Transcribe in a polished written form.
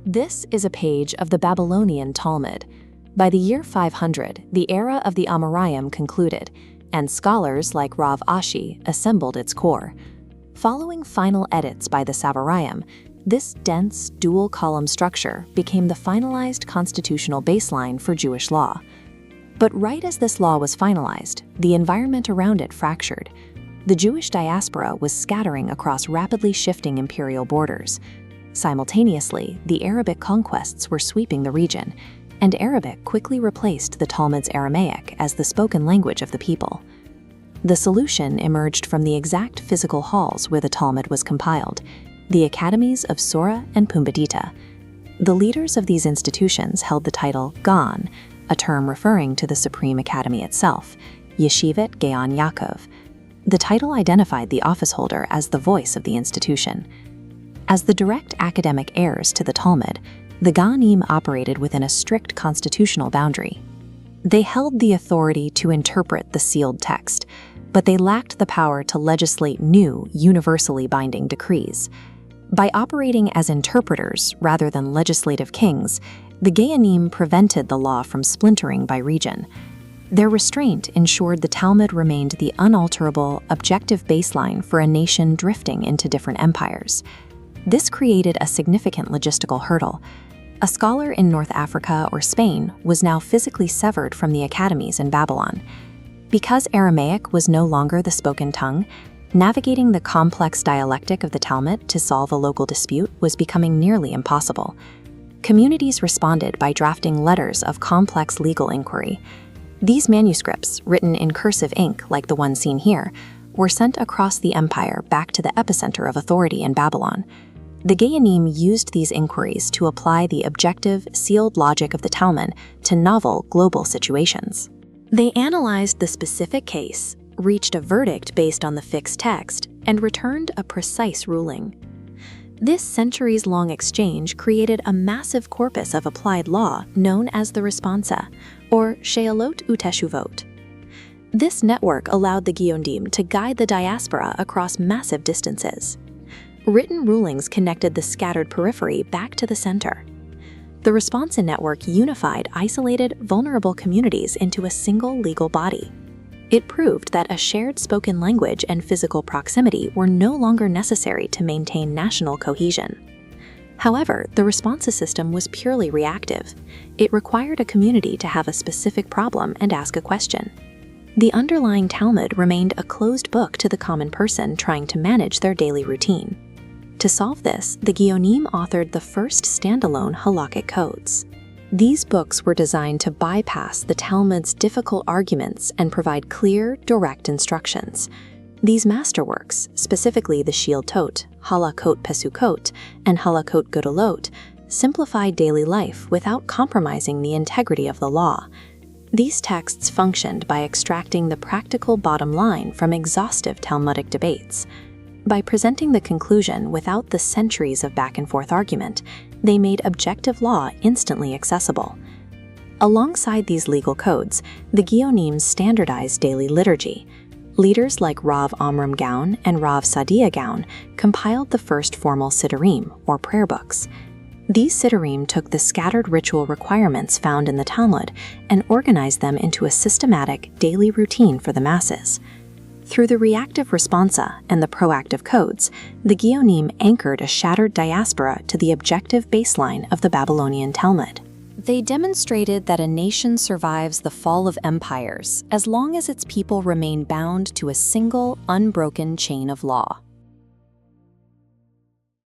This is a page of the Babylonian Talmud. By the year 500, the era of the Amoraim concluded, and scholars like Rav Ashi assembled its core. Following final edits by the Savarim, this dense, dual-column structure became the finalized constitutional baseline for Jewish law. But right as this law was finalized, the environment around it fractured. The Jewish diaspora was scattering across rapidly shifting imperial borders. Simultaneously, the Arabic conquests were sweeping the region, and Arabic quickly replaced the Talmud's Aramaic as the spoken language of the people. The solution emerged from the exact physical halls where the Talmud was compiled, the academies of Sora and Pumbedita. The leaders of these institutions held the title Gan, a term referring to the Supreme Academy itself, Yeshivat Gaon Yaakov. The title identified the office holder as the voice of the institution. As the direct academic heirs to the Talmud, the Geonim operated within a strict constitutional boundary. They held the authority to interpret the sealed text, but they lacked the power to legislate new, universally binding decrees. By operating as interpreters rather than legislative kings, the Geonim prevented the law from splintering by region. Their restraint ensured the Talmud remained the unalterable, objective baseline for a nation drifting into different empires. This created a significant logistical hurdle. A scholar in North Africa or Spain was now physically severed from the academies in Babylon. Because Aramaic was no longer the spoken tongue, navigating the complex dialectic of the Talmud to solve a local dispute was becoming nearly impossible. Communities responded by drafting letters of complex legal inquiry. These manuscripts, written in cursive ink like the one seen here, were sent across the empire back to the epicenter of authority in Babylon. The Geonim used these inquiries to apply the objective, sealed logic of the Talmud to novel, global situations. They analyzed the specific case, reached a verdict based on the fixed text, and returned a precise ruling. This centuries-long exchange created a massive corpus of applied law known as the Responsa, or She'alot uTeshuvot. This network allowed the Geonim to guide the diaspora across massive distances. Written rulings connected the scattered periphery back to the center. The Responsa network unified isolated, vulnerable communities into a single legal body. It proved that a shared spoken language and physical proximity were no longer necessary to maintain national cohesion. However, the Responsa system was purely reactive. It required a community to have a specific problem and ask a question. The underlying Talmud remained a closed book to the common person trying to manage their daily routine. To solve this, the Geonim authored the first standalone halakhic codes. These books were designed to bypass the Talmud's difficult arguments and provide clear, direct instructions. These masterworks, specifically the She'alot, Halakot Pesukot, and Halakot Gedolot, simplified daily life without compromising the integrity of the law. These texts functioned by extracting the practical bottom line from exhaustive Talmudic debates. By presenting the conclusion without the centuries of back-and-forth argument, they made objective law instantly accessible. Alongside these legal codes, the Geonim standardized daily liturgy. Leaders like Rav Amram Gaon and Rav Sadia Gaon compiled the first formal siddurim, or prayer books. These siddurim took the scattered ritual requirements found in the Talmud and organized them into a systematic daily routine for the masses. Through the reactive responsa and the proactive codes, the Geonim anchored a shattered diaspora to the objective baseline of the Babylonian Talmud. They demonstrated that a nation survives the fall of empires as long as its people remain bound to a single, unbroken chain of law.